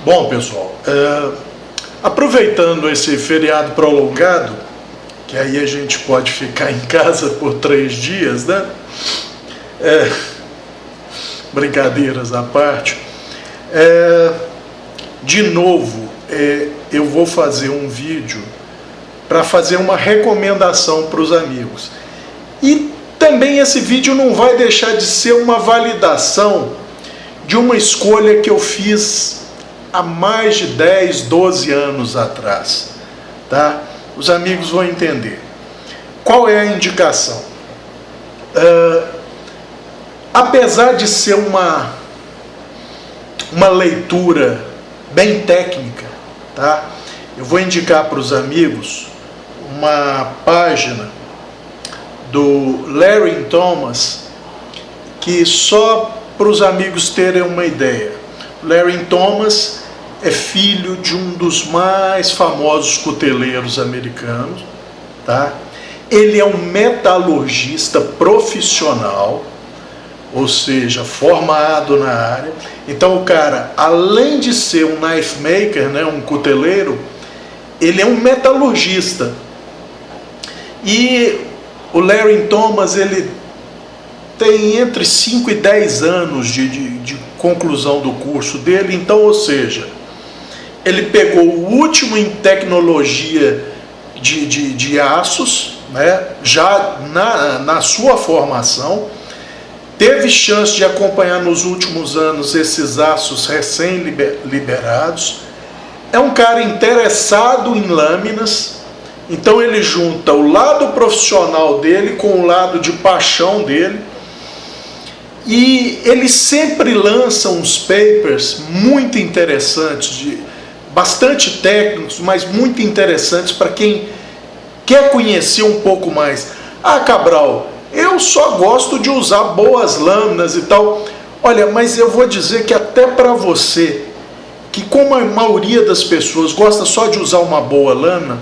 Bom, pessoal, aproveitando esse feriado prolongado, que aí a gente pode ficar em casa por 3 dias, né? Brincadeiras à parte. De novo, eu vou fazer um vídeo para fazer uma recomendação para os amigos. E também esse vídeo não vai deixar de ser uma validação de uma escolha que eu fiz há mais de 10, 12 anos atrás, tá? Os amigos vão entender. Qual é a indicação? Apesar de ser uma leitura bem técnica, tá? Eu vou indicar para os amigos uma página do Larry Thomas, que só para os amigos terem uma ideia, Larry Thomas é filho de um dos mais famosos cuteleiros americanos, tá? Ele é um metalurgista profissional, ou seja, formado na área. Então o cara, além de ser um knife maker, né, um cuteleiro, ele é um metalurgista. E o Larry Thomas, ele tem entre 5 e 10 anos de conclusão do curso dele. Então, ou seja, ele pegou o último em tecnologia de aços, né, já na sua formação, teve chance de acompanhar nos últimos anos esses aços recém-liberados. É um cara interessado em lâminas, então ele junta o lado profissional dele com o lado de paixão dele, e ele sempre lança uns papers muito interessantes, bastante técnicos, mas muito interessantes para quem quer conhecer um pouco mais. Ah, Cabral, eu só gosto de usar boas lâminas e tal. Olha, mas eu vou dizer que até para você, que como a maioria das pessoas gosta só de usar uma boa lâmina,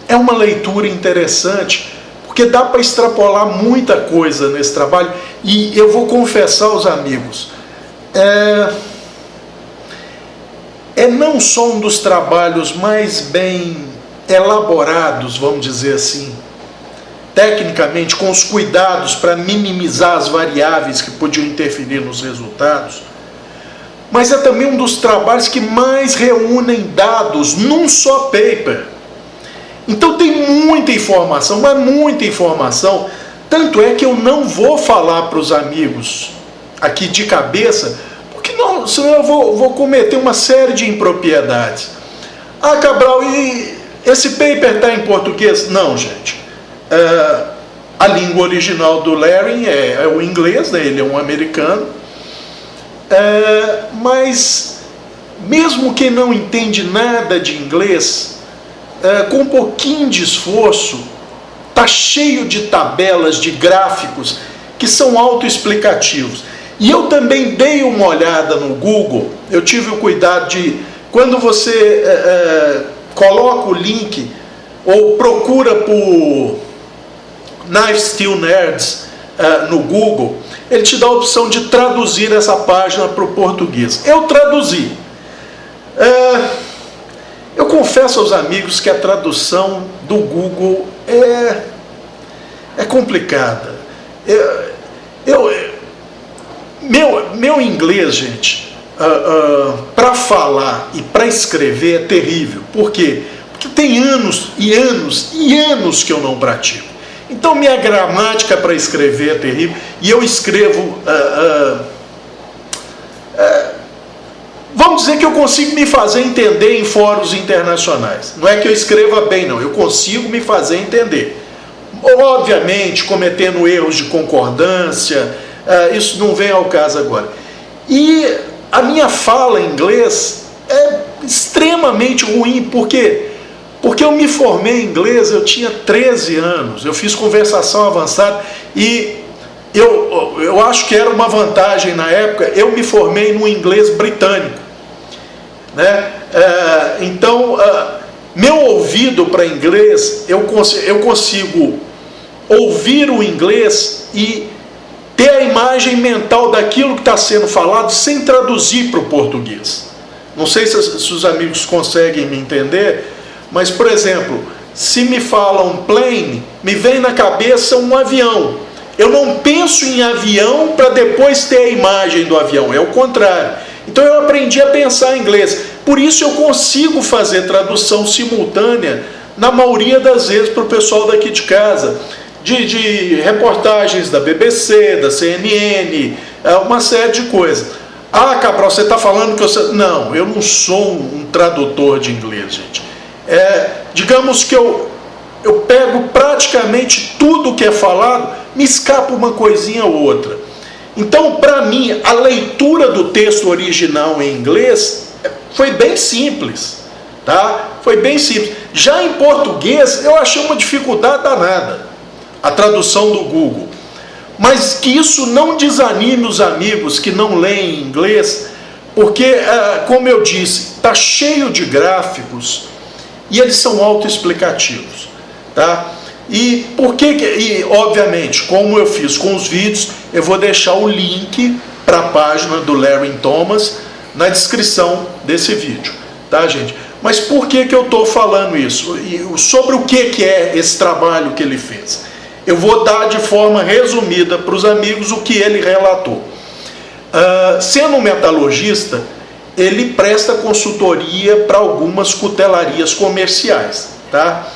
é uma leitura interessante, porque dá para extrapolar muita coisa nesse trabalho. E eu vou confessar aos amigos, não só um dos trabalhos mais bem elaborados, vamos dizer assim, tecnicamente, com os cuidados para minimizar as variáveis que podiam interferir nos resultados, mas é também um dos trabalhos que mais reúnem dados num só paper. Então tem muita informação, mas muita informação. Tanto é que eu não vou falar para os amigos aqui de cabeça, porque senão eu vou cometer uma série de impropriedades. Ah, Cabral, e esse paper está em português? Não, gente. A língua original do Larry é o inglês, né? Ele é um americano. Mas mesmo quem não entende nada de inglês, com um pouquinho de esforço, está cheio de tabelas, de gráficos que são autoexplicativos. E eu também dei uma olhada no Google. Eu tive o cuidado de, quando você coloca o link ou procura por Knife Steel Nerds no Google, ele te dá a opção de traduzir essa página para o português. Eu traduzi. Eu confesso aos amigos que a tradução do Google é complicada. Meu inglês, gente, para falar e para escrever é terrível. Por quê? Porque tem anos e anos e anos que eu não pratico. Então minha gramática para escrever é terrível, e eu escrevo... vamos dizer que eu consigo me fazer entender em fóruns internacionais. Não é que eu escreva bem, não. Eu consigo me fazer entender. Obviamente, cometendo erros de concordância, isso não vem ao caso agora. E a minha fala em inglês é extremamente ruim. Por quê? Porque eu me formei em inglês, eu tinha 13 anos. Eu fiz conversação avançada e eu acho que era uma vantagem na época. Eu me formei no inglês britânico, né? Então, meu ouvido para inglês, eu consigo ouvir o inglês e ter a imagem mental daquilo que está sendo falado sem traduzir para o português. Não sei se os amigos conseguem me entender, mas, por exemplo, se me falam plane, me vem na cabeça um avião. Eu não penso em avião para depois ter a imagem do avião, é o contrário. Então eu aprendi a pensar em inglês. Por isso eu consigo fazer tradução simultânea, na maioria das vezes, para o pessoal daqui de casa. De reportagens da BBC, da CNN, uma série de coisas. Ah, Cabral, você está falando que você... Não, eu não sou um tradutor de inglês, gente. Digamos que eu pego praticamente tudo que é falado, me escapa uma coisinha ou outra. Então, para mim, a leitura do texto original em inglês foi bem simples, tá? Foi bem simples. Já em português, eu achei uma dificuldade danada, a tradução do Google. Mas que isso não desanime os amigos que não leem inglês, porque, como eu disse, está cheio de gráficos e eles são autoexplicativos, tá? E obviamente, como eu fiz com os vídeos, eu vou deixar o link para a página do Larry Thomas na descrição desse vídeo, tá, gente? Mas por que eu estou falando isso? E sobre o que é esse trabalho que ele fez? Eu vou dar de forma resumida para os amigos o que ele relatou. Sendo um metalurgista, ele presta consultoria para algumas cutelarias comerciais, tá?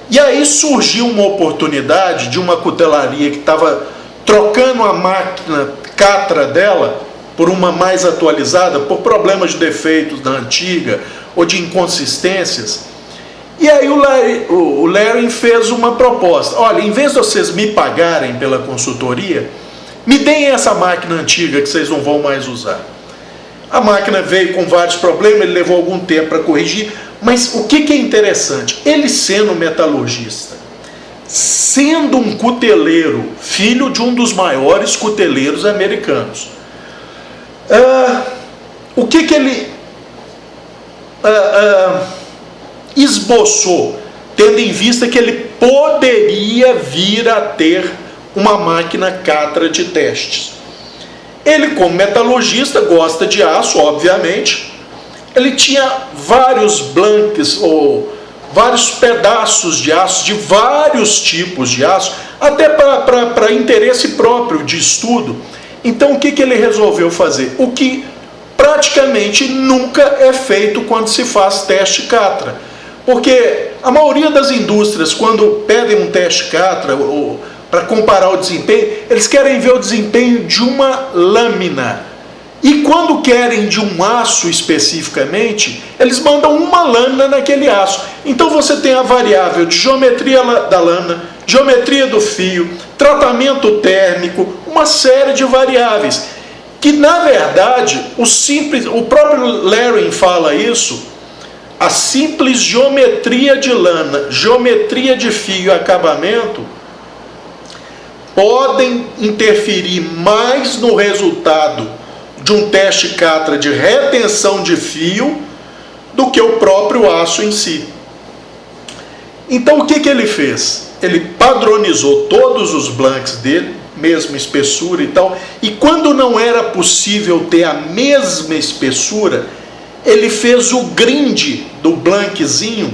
E aí surgiu uma oportunidade de uma cutelaria que estava trocando a máquina Catra dela por uma mais atualizada, por problemas de defeitos da antiga ou de inconsistências. E aí o Larry fez uma proposta. Olha, em vez de vocês me pagarem pela consultoria, me deem essa máquina antiga que vocês não vão mais usar. A máquina veio com vários problemas, ele levou algum tempo para corrigir, mas o que é interessante? Ele sendo metalurgista, sendo um cuteleiro, filho de um dos maiores cuteleiros americanos, o que ele esboçou, tendo em vista que ele poderia vir a ter uma máquina Catra de testes? Ele, como metalurgista, gosta de aço, obviamente. Ele tinha vários blanks, ou vários pedaços de aço, de vários tipos de aço, até para interesse próprio de estudo. Então, o que ele resolveu fazer? O que praticamente nunca é feito quando se faz teste Catra. Porque a maioria das indústrias, quando pedem um teste Catra, para comparar o desempenho, eles querem ver o desempenho de uma lâmina. E quando querem de um aço especificamente, eles mandam uma lâmina naquele aço. Então você tem a variável de geometria da lâmina, geometria do fio, tratamento térmico, uma série de variáveis. Que na verdade, o próprio Larry fala isso, a simples geometria de lâmina, geometria de fio e acabamento podem interferir mais no resultado de um teste Catra de retenção de fio do que o próprio aço em si. Então o que ele fez? Ele padronizou todos os blanks dele, mesma espessura e tal, e quando não era possível ter a mesma espessura, ele fez o grind do blankzinho,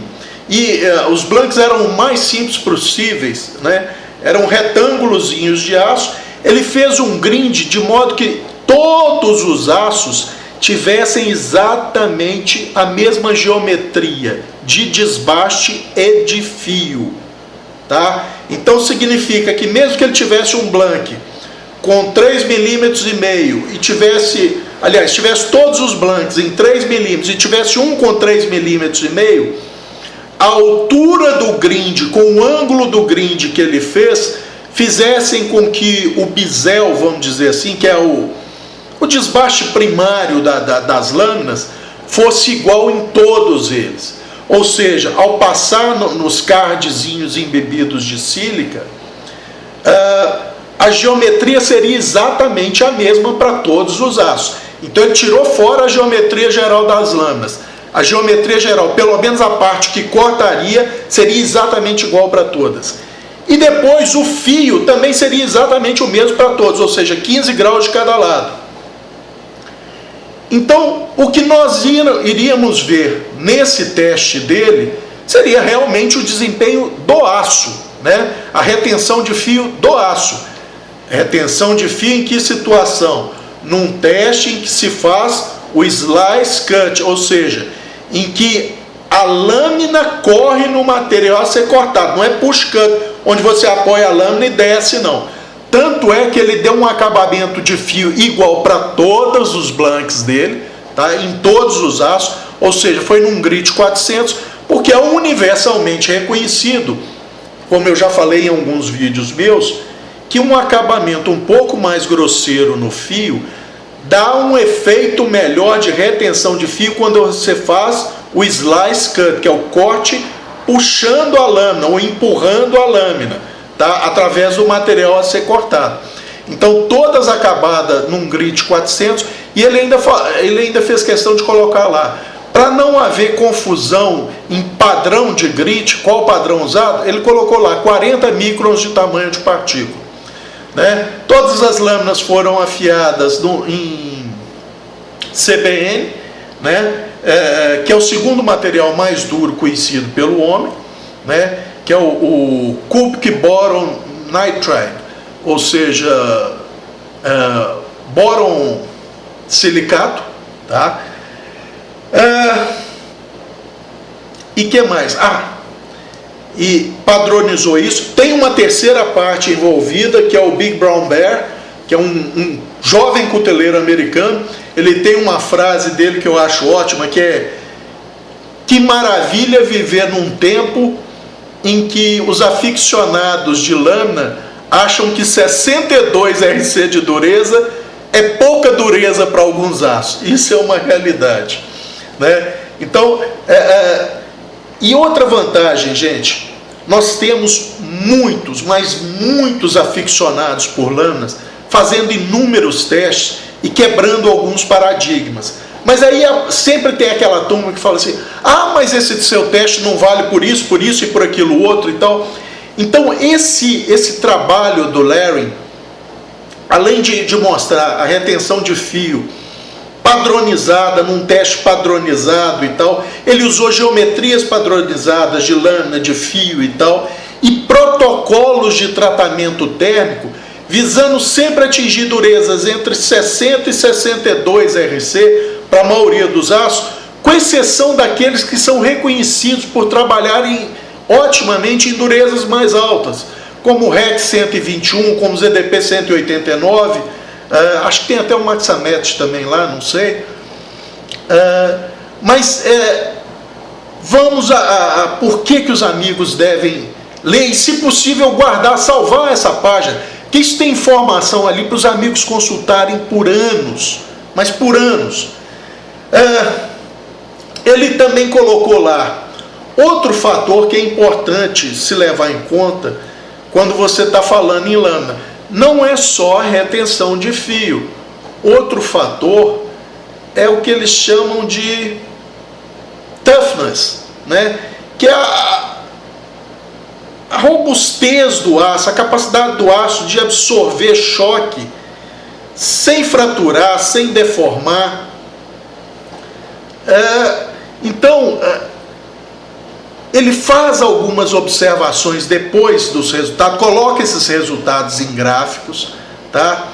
e os blanks eram o mais simples possíveis, né? Eram retângulozinhos de aço. Ele fez um grind de modo que todos os aços tivessem exatamente a mesma geometria de desbaste e de fio, tá? Então significa que mesmo que ele tivesse um blank com 3,5 mm e tivesse todos os blanks em 3 mm e tivesse um com 3,5 mm, a altura do grind com o ângulo do grind que ele fez fizessem com que o bisel, vamos dizer assim, que é o desbaste primário das lâminas, fosse igual em todos eles. Ou seja, ao passar nos cardzinhos embebidos de sílica, a geometria seria exatamente a mesma para todos os aços. Então ele tirou fora a geometria geral das lâminas. A geometria geral, pelo menos a parte que cortaria, seria exatamente igual para todas. E depois o fio também seria exatamente o mesmo para todos, ou seja, 15 graus de cada lado. Então, o que nós iríamos ver nesse teste dele seria realmente o desempenho do aço, né? A retenção de fio do aço. Retenção de fio em que situação? Num teste em que se faz o slice cut, ou seja, em que a lâmina corre no material a ser cortado, não é push cut, onde você apoia a lâmina e desce, não. Tanto é que ele deu um acabamento de fio igual para todos os blanks dele, tá? Em todos os aços, ou seja, foi num grit 400, porque é universalmente reconhecido, como eu já falei em alguns vídeos meus, que um acabamento um pouco mais grosseiro no fio dá um efeito melhor de retenção de fio quando você faz o slice cut, que é o corte puxando a lâmina ou empurrando a lâmina, tá? Através do material a ser cortado. Então todas acabadas num grit 400, e ele ainda fez questão de colocar lá, para não haver confusão em padrão de grit, qual padrão usado, ele colocou lá 40 microns de tamanho de partícula, né? Todas as lâminas foram afiadas em CBN, né? Que é o segundo material mais duro conhecido pelo homem, né? Que é o cubic boron nitride, ou seja, boron silicato, tá? E que mais? E padronizou isso. Tem uma terceira parte envolvida, que é o Big Brown Bear, que é um jovem cuteleiro americano. Ele tem uma frase dele que eu acho ótima, que é: que maravilha viver num tempo em que os aficionados de lâmina acham que 62 RC de dureza é pouca dureza para alguns aços. Isso é uma realidade, né? Então, e outra vantagem, gente, nós temos muitos, mas muitos aficionados por lâminas fazendo inúmeros testes e quebrando alguns paradigmas. Mas aí sempre tem aquela turma que fala assim: mas esse seu teste não vale por isso e por aquilo outro e tal. Então esse trabalho do Larry, além de mostrar a retenção de fio padronizada, num teste padronizado e tal, ele usou geometrias padronizadas de lâmina, de fio e tal, e protocolos de tratamento térmico, visando sempre atingir durezas entre 60 e 62 RC para a maioria dos aços, com exceção daqueles que são reconhecidos por trabalharem otimamente em durezas mais altas, como o REC 121, como o ZDP 189, acho que tem até o Maxamet também lá, não sei. Mas vamos a por que os amigos devem ler e, se possível, guardar, salvar essa página, que isso tem informação ali para os amigos consultarem por anos, mas por anos. Ele também colocou lá outro fator que é importante se levar em conta quando você está falando em lâmina. Não é só a retenção de fio. Outro fator é o que eles chamam de toughness, né? Que é a robustez do aço, a capacidade do aço de absorver choque sem fraturar, sem deformar. Então, ele faz algumas observações depois dos resultados, coloca esses resultados em gráficos, tá?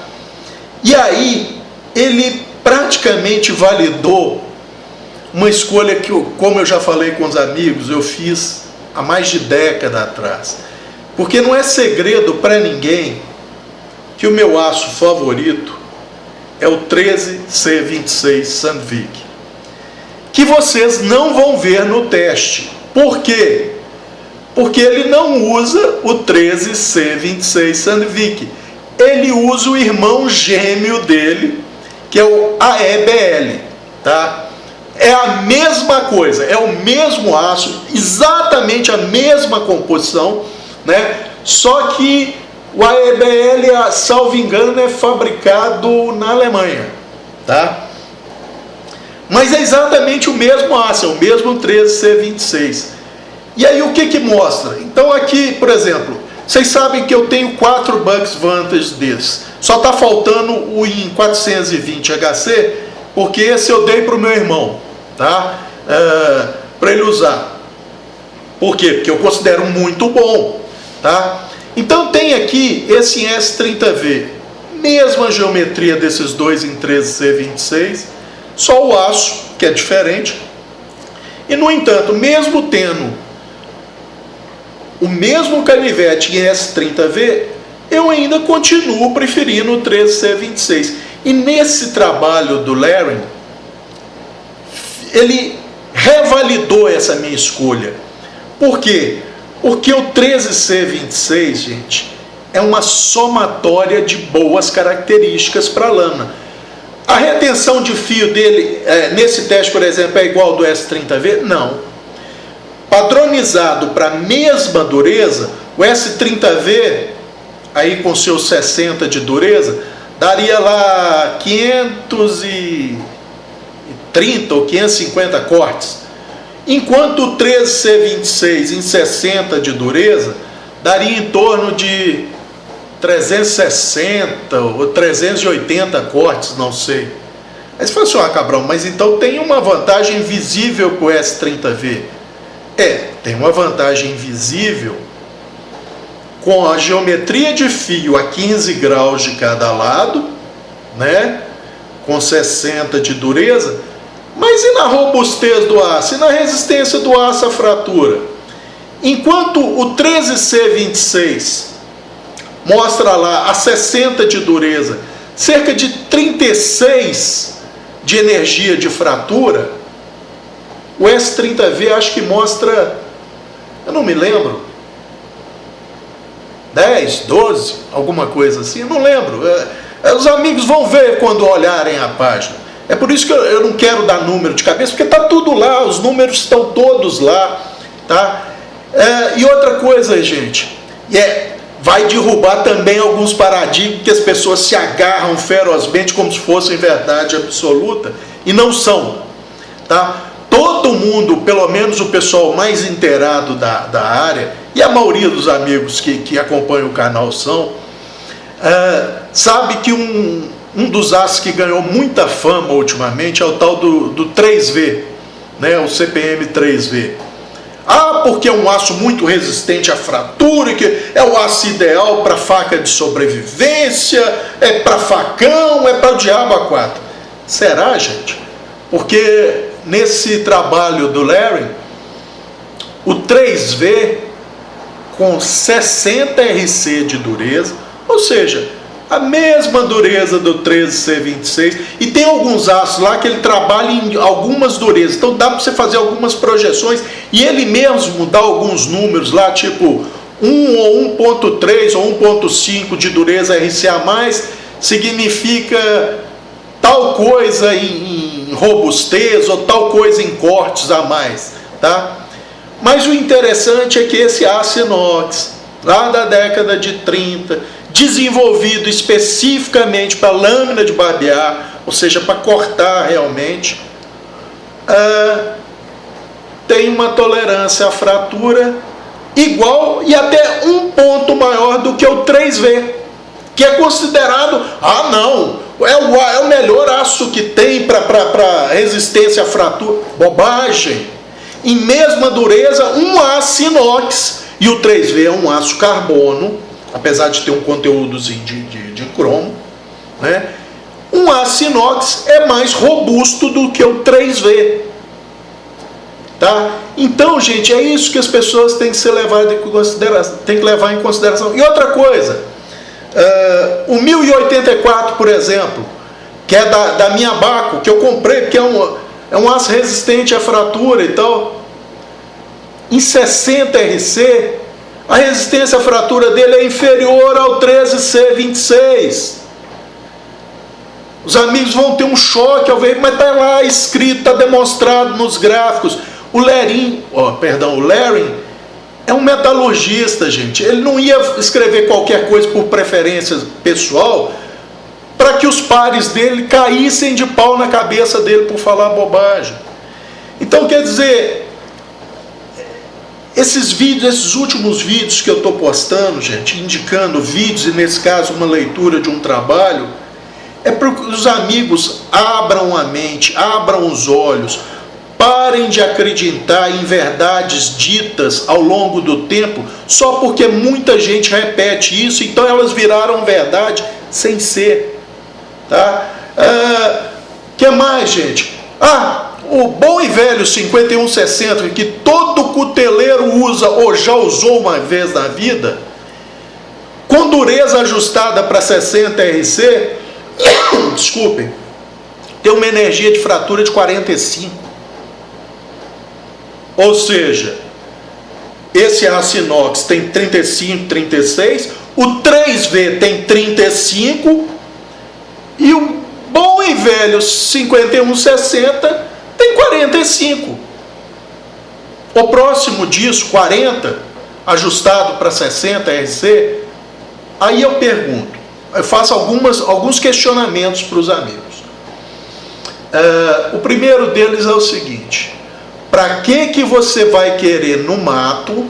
E aí ele praticamente validou uma escolha que, como eu já falei com os amigos, eu fiz há mais de década atrás. Porque não é segredo para ninguém que o meu aço favorito é o 13C26 Sandvik, que vocês não vão ver no teste. Por quê? Porque ele não usa o 13C26 Sandvik. Ele usa o irmão gêmeo dele, que é o AEBL, tá? É a mesma coisa, é o mesmo aço, exatamente a mesma composição, né? Só que o AEBL, salvo engano, é fabricado na Alemanha, tá? Mas é exatamente o mesmo aço, é o mesmo 13C26. E aí o que mostra? Então aqui, por exemplo, vocês sabem que eu tenho 4 Bucks Vantage desses. Só está faltando o em 420 HC, porque esse eu dei para o meu irmão, tá? Para ele usar. Por quê? Porque eu considero muito bom, tá? Então tem aqui esse S30V, mesma geometria desses dois em 13C26, só o aço que é diferente. E no entanto, mesmo tendo o mesmo canivete em S30V, eu ainda continuo preferindo o 13C26. E nesse trabalho do Larry, ele revalidou essa minha escolha. Por quê? Porque o 13C26, gente, é uma somatória de boas características para a lâmina. A retenção de fio dele, nesse teste, por exemplo, é igual ao do S30V? Não. Padronizado para a mesma dureza, o S30V, aí com seus 60 de dureza, daria lá 530 ou 550 cortes. Enquanto o 13C26 em 60 de dureza, daria em torno de 360 ou 380 cortes, não sei. Aí você fala assim, Cabral, mas então tem uma vantagem visível com o S30V. Tem uma vantagem visível com a geometria de fio a 15 graus de cada lado, né? Com 60 de dureza, mas e na robustez do aço? E na resistência do aço à fratura? Enquanto o 13C26 mostra lá a 60 de dureza, cerca de 36 de energia de fratura, o S30V acho que mostra, eu não me lembro, 10, 12, alguma coisa assim, eu não lembro. Os amigos vão ver quando olharem a página. É por isso que eu não quero dar número de cabeça, porque está tudo lá, os números estão todos lá, tá? E outra coisa, gente, vai derrubar também alguns paradigmas que as pessoas se agarram ferozmente como se fossem verdade absoluta, e não são, tá? Todo mundo, pelo menos o pessoal mais inteirado da área, e a maioria dos amigos que acompanham o canal sabe que um dos aços que ganhou muita fama ultimamente é o tal do 3V, né, o CPM 3V. Porque é um aço muito resistente à fratura, que é o aço ideal para faca de sobrevivência, é para facão, é para o diabo a quatro. Será, gente? Porque nesse trabalho do Larry, o 3V com 60 RC de dureza, ou seja, a mesma dureza do 13C26, e tem alguns aços lá que ele trabalha em algumas durezas, então dá para você fazer algumas projeções, e ele mesmo dá alguns números lá, tipo 1 ou 1.3 ou 1.5 de dureza RCA+, significa tal coisa em robustez ou tal coisa em cortes a mais, tá? Mas o interessante é que esse aço inox, lá da década de 30, desenvolvido especificamente para lâmina de barbear, ou seja, para cortar realmente, tem uma tolerância à fratura igual e até um ponto maior do que o 3V, que é considerado, não, é o melhor aço que tem para resistência à fratura. Bobagem! Em mesma dureza, um aço inox, e o 3V é um aço carbono, apesar de ter um conteúdozinho de cromo, né? Um aço inox é mais robusto do que o 3V, tá? Então, gente, é isso que as pessoas têm que levar em consideração. E outra coisa, o 1084, por exemplo, que é da minha Baco, que eu comprei, porque é um aço resistente à fratura e tal, em 60 RC, a resistência à fratura dele é inferior ao 13C26. Os amigos vão ter um choque ao ver, mas está lá escrito, está demonstrado nos gráficos. O Larry é um metalurgista, gente. Ele não ia escrever qualquer coisa por preferência pessoal para que os pares dele caíssem de pau na cabeça dele por falar bobagem. Então, quer dizer, esses últimos vídeos que eu estou postando, gente, indicando vídeos, e nesse caso uma leitura de um trabalho, é para que os amigos abram a mente, abram os olhos, parem de acreditar em verdades ditas ao longo do tempo, só porque muita gente repete isso, então elas viraram verdade sem ser. Tá? Que mais, gente? O bom e velho 5160, que todo cuteleiro usa ou já usou uma vez na vida, com dureza ajustada para 60 RC, desculpem, tem uma energia de fratura de 45. Ou seja, esse aço inox tem 35, 36, o 3V tem 35 e o bom e velho 5160 tem 45. O próximo disso, 40, ajustado para 60 RC, aí eu pergunto, eu faço alguns questionamentos para os amigos. O primeiro deles é o seguinte: para que você vai querer no mato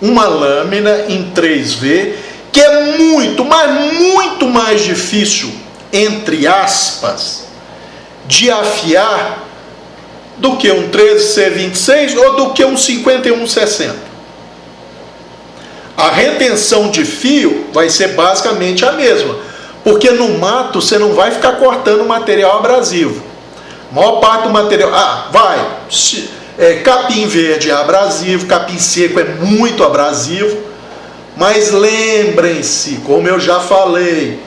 uma lâmina em 3V, que é muito mais difícil, entre aspas, de afiar do que um 13C26 ou do que um 5160? A retenção de fio vai ser basicamente a mesma, porque no mato você não vai ficar cortando material abrasivo. A maior parte do material, capim verde é abrasivo, capim seco é muito abrasivo, mas lembrem-se, como eu já falei,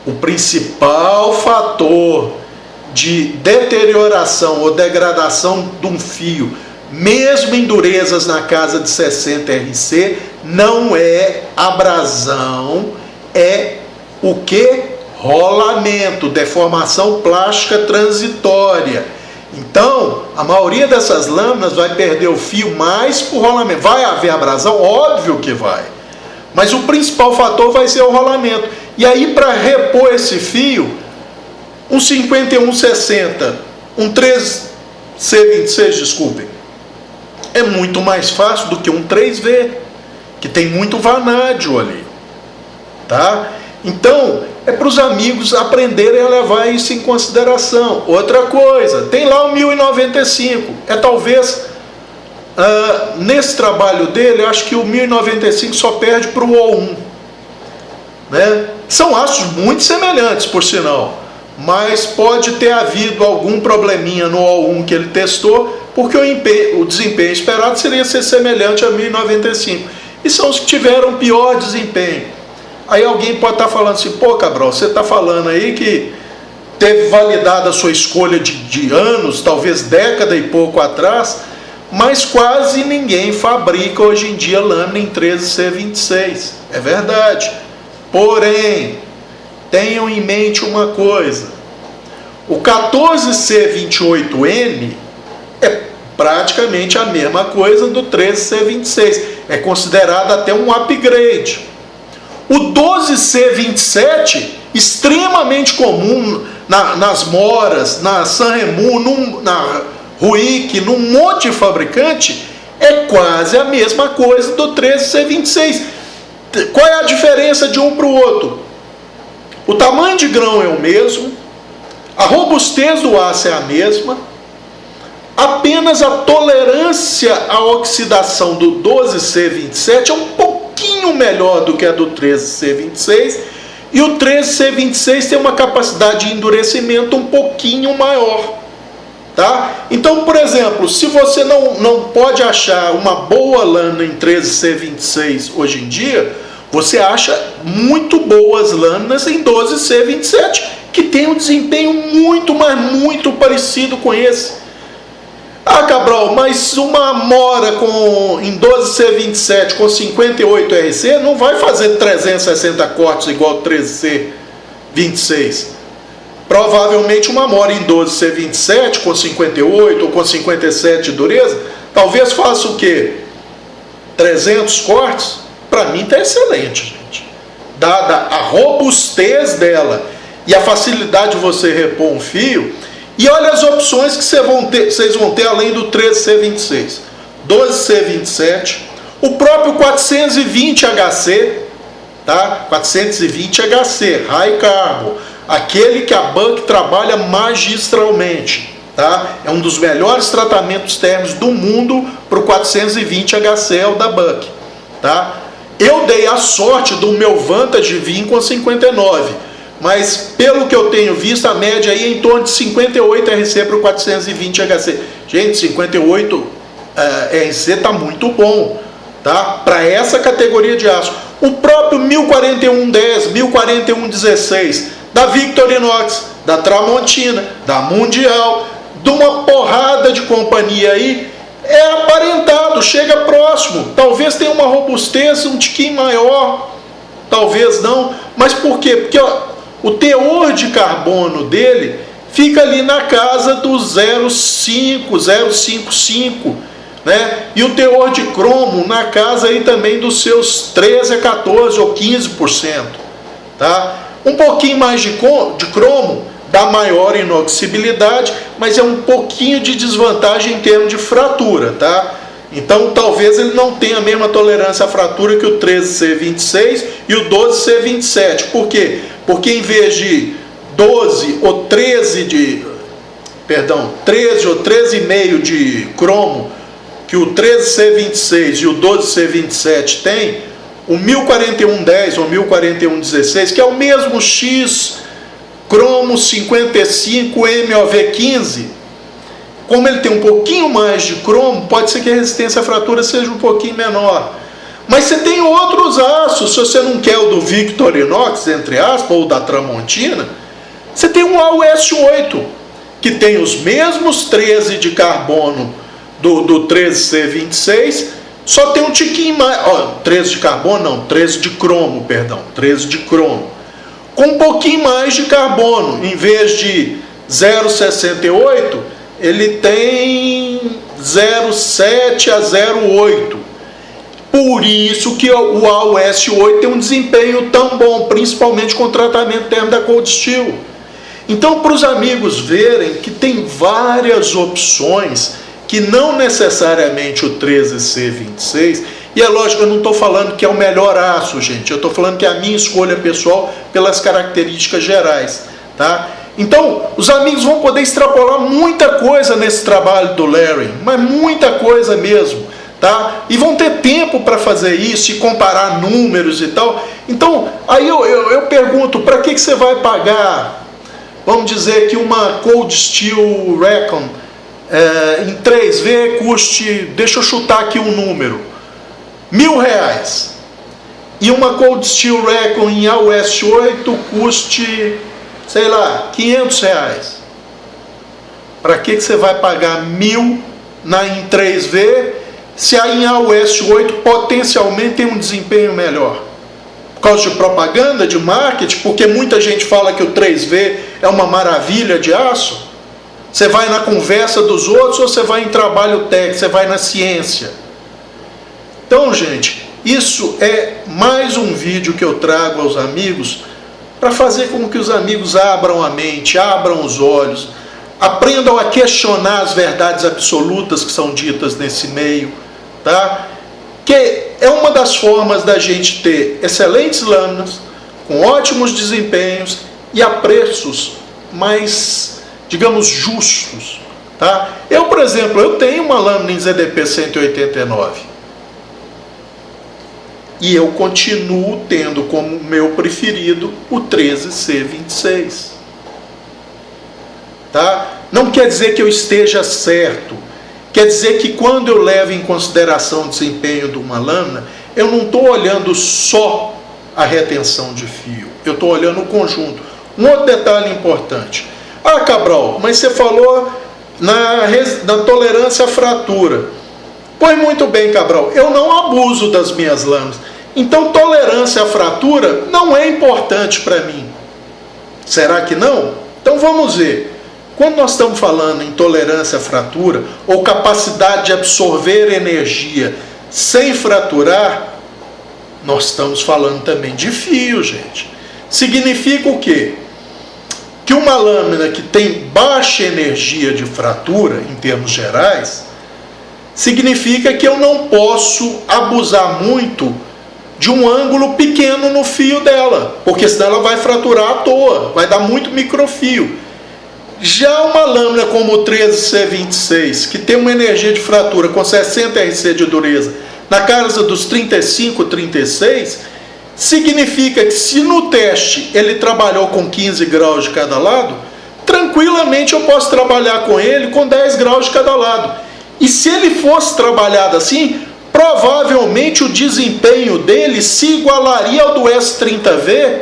o principal fator de deterioração ou degradação de um fio, mesmo em durezas na casa de 60 RC, não é abrasão, é o que? Rolamento, deformação plástica transitória. Então, a maioria dessas lâminas vai perder o fio mais por rolamento. Vai haver abrasão? Óbvio que vai. Mas o principal fator vai ser o rolamento. E aí, para repor esse fio, um 5160, um 13C26, desculpem, é muito mais fácil do que um 3V, que tem muito vanádio ali. Tá? Então, é para os amigos aprenderem a levar isso em consideração. Outra coisa, tem lá o 1095. Talvez, nesse trabalho dele, eu acho que o 1095 só perde para o O1. Né? São aços muito semelhantes, por sinal. Mas pode ter havido algum probleminha no O1 que ele testou, porque o desempenho esperado seria ser semelhante a 1095. E são os que tiveram pior desempenho. Aí alguém pode estar falando assim: pô, Cabral, você está falando aí que teve validada a sua escolha de anos, talvez década e pouco atrás, mas quase ninguém fabrica hoje em dia lâmina em 13C26. É verdade. Porém, tenham em mente uma coisa: o 14C28N é praticamente a mesma coisa do 13C26. É considerado até um upgrade. O 12C27, extremamente comum nas Moras, na Sanremo, na Ruick, num monte de fabricante, é quase a mesma coisa do 13C26. Qual é a diferença de um para o outro? O tamanho de grão é o mesmo, a robustez do aço é a mesma, apenas a tolerância à oxidação do 12C27 é um pouquinho melhor do que a do 13C26, e o 13C26 tem uma capacidade de endurecimento um pouquinho maior. Tá? Então, por exemplo, se você não pode achar uma boa lâmina em 13C26 hoje em dia, você acha muito boas lâminas em 12C27, que tem um desempenho muito, mas muito parecido com esse. Cabral, mas uma Mora em 12C27 com 58 RC não vai fazer 360 cortes igual 13C26. Provavelmente uma Mora em 12C27 com 58 ou com 57 de dureza, talvez faça o quê? 300 cortes? Para mim está excelente, gente. Dada a robustez dela e a facilidade de você repor um fio. E olha as opções que vocês vão ter além do 13C26. 12C27, o próprio 420HC, tá? 420HC, High Carbo. aquele que a Buck trabalha magistralmente, tá? É um dos melhores tratamentos térmicos do mundo para o 420 HCl da Buck, tá? Eu dei a sorte do meu Vantage vir com 59, mas pelo que eu tenho visto, a média aí é em torno de 58 RC para o 420 HC. Gente, 58 RC está muito bom, tá? Para essa categoria de aço. O próprio 104110, 104116 da Victorinox, da Tramontina, da Mundial, de uma porrada de companhia aí, é aparentado, chega próximo. Talvez tenha uma robustez um tiquinho maior, talvez não. Mas por quê? Porque ó, o teor de carbono dele fica ali na casa do 0,5, 0,55, né? E o teor de cromo na casa aí também dos seus 13 a 14 ou 15%, tá? Um pouquinho mais de cromo dá maior inoxibilidade, mas é um pouquinho de desvantagem em termos de fratura, tá? Então talvez ele não tenha a mesma tolerância à fratura que o 13C26 e o 12C27. Por quê? Porque em vez de 13 ou 13,5 de cromo que o 13C26 e o 12C27 tem, o 104110 ou 104116, que é o mesmo X cromo 55 MOV15, como ele tem um pouquinho mais de cromo, pode ser que a resistência à fratura seja um pouquinho menor. Mas você tem outros aços, se você não quer o do Victorinox, entre aspas, ou da Tramontina, você tem um AUS8, que tem os mesmos 13 de carbono do 13C26, só tem um tiquinho mais, 13 de carbono não, 13 de cromo, perdão, 13 de cromo, com um pouquinho mais de carbono. Em vez de 0,68, ele tem 0,7 a 0,8. Por isso que o AUS8 tem um desempenho tão bom, principalmente com o tratamento térmico da Cold Steel. Então, para os amigos verem que tem várias opções, que não necessariamente o 13C26, e é lógico, eu não estou falando que é o melhor aço, gente, eu estou falando que é a minha escolha pessoal pelas características gerais, tá? Então, os amigos vão poder extrapolar muita coisa nesse trabalho do Larry, mas muita coisa mesmo, tá? E vão ter tempo para fazer isso e comparar números e tal. Então, aí eu pergunto, para que você vai pagar, vamos dizer que uma Cold Steel Recon em 3V custe, deixa eu chutar aqui um número, R$1.000, e uma Cold Steel Recon em AUS8 custe, sei lá, R$500. Para que você vai pagar 1.000 em 3V se a em AUS8 potencialmente tem um desempenho melhor? Por causa de propaganda, de marketing, porque muita gente fala que o 3V é uma maravilha de aço? Você vai na conversa dos outros ou você vai em trabalho técnico, você vai na ciência? Então, gente, isso é mais um vídeo que eu trago aos amigos para fazer com que os amigos abram a mente, abram os olhos, aprendam a questionar as verdades absolutas que são ditas nesse meio, tá? Que é uma das formas da gente ter excelentes lâminas, com ótimos desempenhos e a preços mais, digamos, justos, tá? Eu, por exemplo, eu tenho uma lâmina em ZDP 189 e eu continuo tendo como meu preferido o 13C26, tá? Não quer dizer que eu esteja certo, quer dizer que quando eu levo em consideração o desempenho de uma lâmina, eu não estou olhando só a retenção de fio, eu estou olhando o conjunto. Um outro detalhe importante: ah, Cabral, mas você falou na tolerância à fratura. Pois muito bem, Cabral, eu não abuso das minhas lâminas, então tolerância à fratura não é importante para mim. Será que não? Então vamos ver. Quando nós estamos falando em tolerância à fratura ou capacidade de absorver energia sem fraturar, nós estamos falando também de fio, gente. Significa o quê? Que uma lâmina que tem baixa energia de fratura, em termos gerais, significa que eu não posso abusar muito de um ângulo pequeno no fio dela, porque senão ela vai fraturar à toa, vai dar muito microfio. Já uma lâmina como o 13C26, que tem uma energia de fratura com 60 RC de dureza, na casa dos 35, 36, significa que se no teste ele trabalhou com 15 graus de cada lado, tranquilamente eu posso trabalhar com ele com 10 graus de cada lado. E se ele fosse trabalhado assim, provavelmente o desempenho dele se igualaria ao do S30V,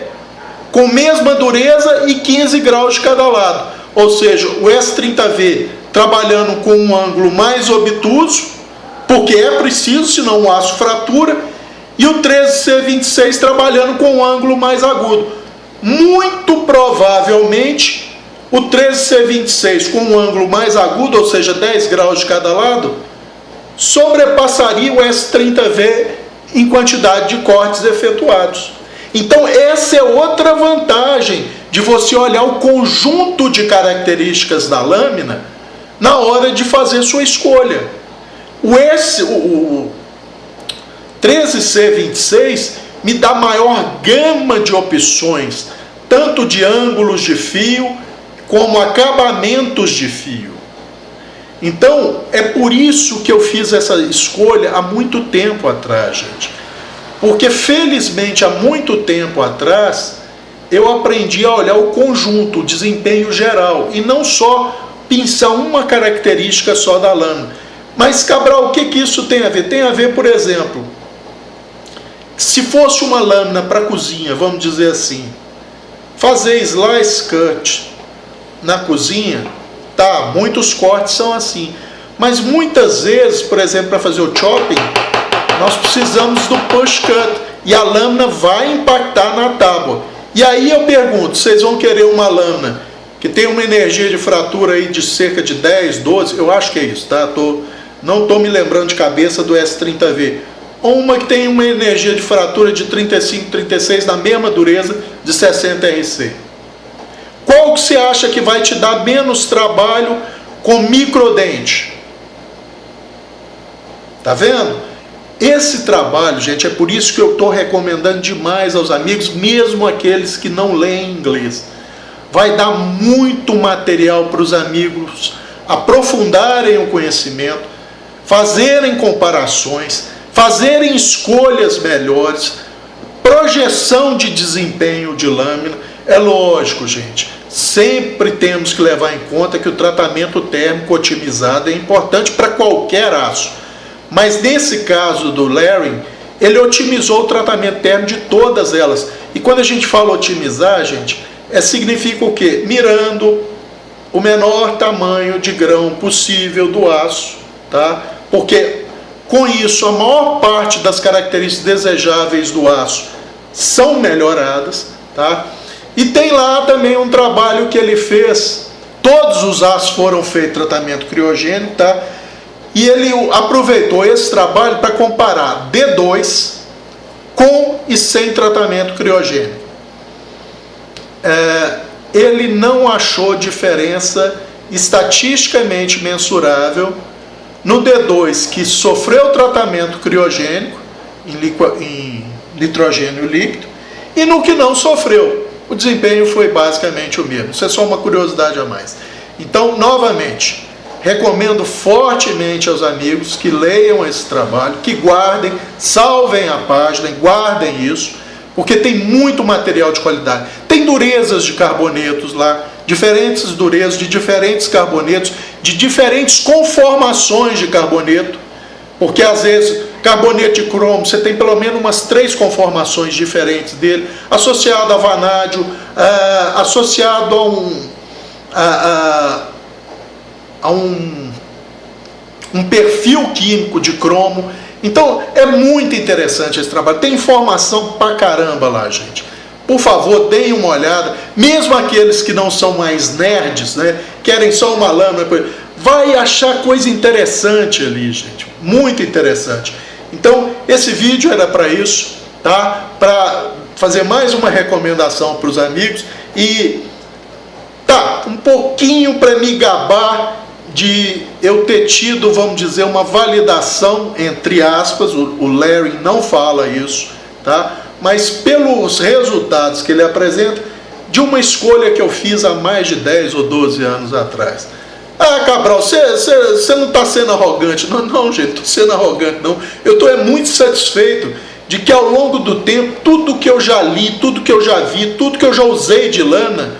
com mesma dureza e 15 graus de cada lado. Ou seja, o S30V trabalhando com um ângulo mais obtuso, porque é preciso, senão o aço fratura, e o 13C26 trabalhando com um ângulo mais agudo. Muito provavelmente, o 13C26 com um ângulo mais agudo, ou seja, 10 graus de cada lado, sobrepassaria o S30V em quantidade de cortes efetuados. Então essa é outra vantagem de você olhar o conjunto de características da lâmina na hora de fazer sua escolha. O 13C26 me dá maior gama de opções, tanto de ângulos de fio como acabamentos de fio. Então, é por isso que eu fiz essa escolha há muito tempo atrás, gente. Porque, felizmente, há muito tempo atrás, eu aprendi a olhar o conjunto, o desempenho geral, e não só pensar uma característica só da lâmina. Mas, Cabral, o que isso tem a ver? Tem a ver, por exemplo, se fosse uma lâmina para cozinha, vamos dizer assim, fazer slice cut na cozinha, tá, muitos cortes são assim, mas muitas vezes, por exemplo, para fazer o chopping, nós precisamos do push cut e a lâmina vai impactar na tábua. E aí eu pergunto, vocês vão querer uma lâmina que tem uma energia de fratura aí de cerca de 10, 12, eu acho que é isso, tá? Não estou me lembrando de cabeça do S30V. Ou uma que tem uma energia de fratura de 35, 36 na mesma dureza de 60 RC. Qual que você acha que vai te dar menos trabalho com microdente? Tá vendo? Esse trabalho, gente, é por isso que eu estou recomendando demais aos amigos, mesmo aqueles que não leem inglês. Vai dar muito material para os amigos aprofundarem o conhecimento, fazerem comparações, fazerem escolhas melhores, projeção de desempenho de lâmina. É lógico, gente, sempre temos que levar em conta que o tratamento térmico otimizado é importante para qualquer aço. Mas nesse caso do Larry, ele otimizou o tratamento térmico de todas elas. E quando a gente fala otimizar, gente, significa o quê? Mirando o menor tamanho de grão possível do aço, tá? Porque com isso a maior parte das características desejáveis do aço são melhoradas, tá? E tem lá também um trabalho que ele fez, todos os aços foram feitos tratamento criogênico, tá? E ele aproveitou esse trabalho para comparar D2 com e sem tratamento criogênico. Ele não achou diferença estatisticamente mensurável no D2 que sofreu tratamento criogênico em nitrogênio líquido e no que não sofreu. O desempenho foi basicamente o mesmo. Isso é só uma curiosidade a mais. Então, novamente, recomendo fortemente aos amigos que leiam esse trabalho, que guardem, salvem a página e guardem isso, porque tem muito material de qualidade. Tem durezas de carbonetos lá, diferentes durezas de diferentes carbonetos, de diferentes conformações de carboneto, porque às vezes carboneto de cromo, você tem pelo menos umas 3 conformações diferentes dele, associado a vanádio, associado a um perfil químico de cromo. Então é muito interessante esse trabalho, tem informação pra caramba lá, gente. Por favor, deem uma olhada, mesmo aqueles que não são mais nerds, né, querem só uma lâmina, vai achar coisa interessante ali, gente, muito interessante. Então esse vídeo era para isso, tá? Para fazer mais uma recomendação para os amigos e tá, um pouquinho para me gabar de eu ter tido, vamos dizer, uma validação, entre aspas, o Larry não fala isso, tá? Mas pelos resultados que ele apresenta, de uma escolha que eu fiz há mais de 10 ou 12 anos atrás. Ah, Cabral, você não está sendo arrogante. Não, não, gente, não estou sendo arrogante, não. Eu estou muito satisfeito de que ao longo do tempo, tudo que eu já li, tudo que eu já vi, tudo que eu já usei de lana,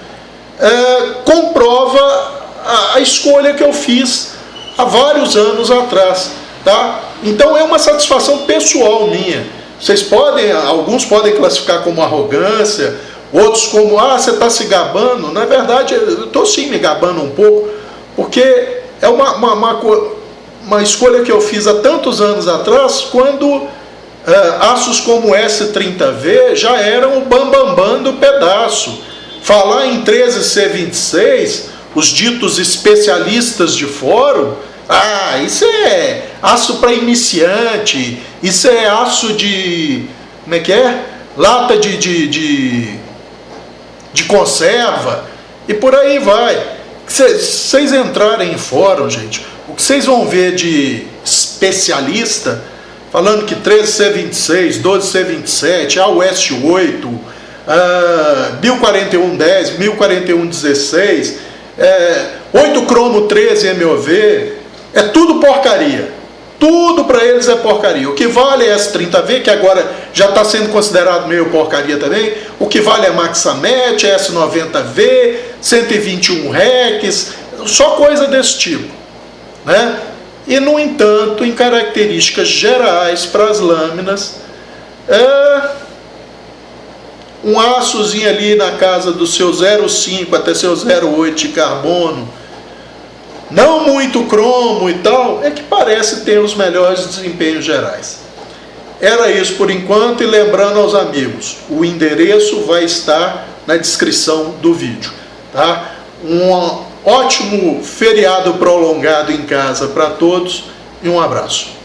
comprova a escolha que eu fiz há vários anos atrás, tá? Então é uma satisfação pessoal minha. Alguns podem classificar como arrogância, outros como, você está se gabando. Na verdade, eu estou sim me gabando um pouco, porque é uma escolha que eu fiz há tantos anos atrás, quando aços como o S30V já eram o bambambam do pedaço. Falar em 13C26, os ditos especialistas de fórum, isso é aço para iniciante, isso é aço de, como é que é? Lata de conserva, e por aí vai. Vocês entrarem em fórum, gente, o que vocês vão ver de especialista, falando que 13C26, 12C27, AUS8, 104110, 104116, 8 cromo 13 MOV, é tudo porcaria. Tudo para eles é porcaria. O que vale é S30V, que agora já está sendo considerado meio porcaria também. O que vale é Maxamet, S90V, 121 Rex, só coisa desse tipo, né? E, no entanto, em características gerais para as lâminas, um açozinho ali na casa do seu 0,5 até seu 0,8 de carbono, não muito cromo e tal, é que parece ter os melhores desempenhos gerais. Era isso por enquanto, e lembrando aos amigos, o endereço vai estar na descrição do vídeo, tá? Um ótimo feriado prolongado em casa para todos e um abraço.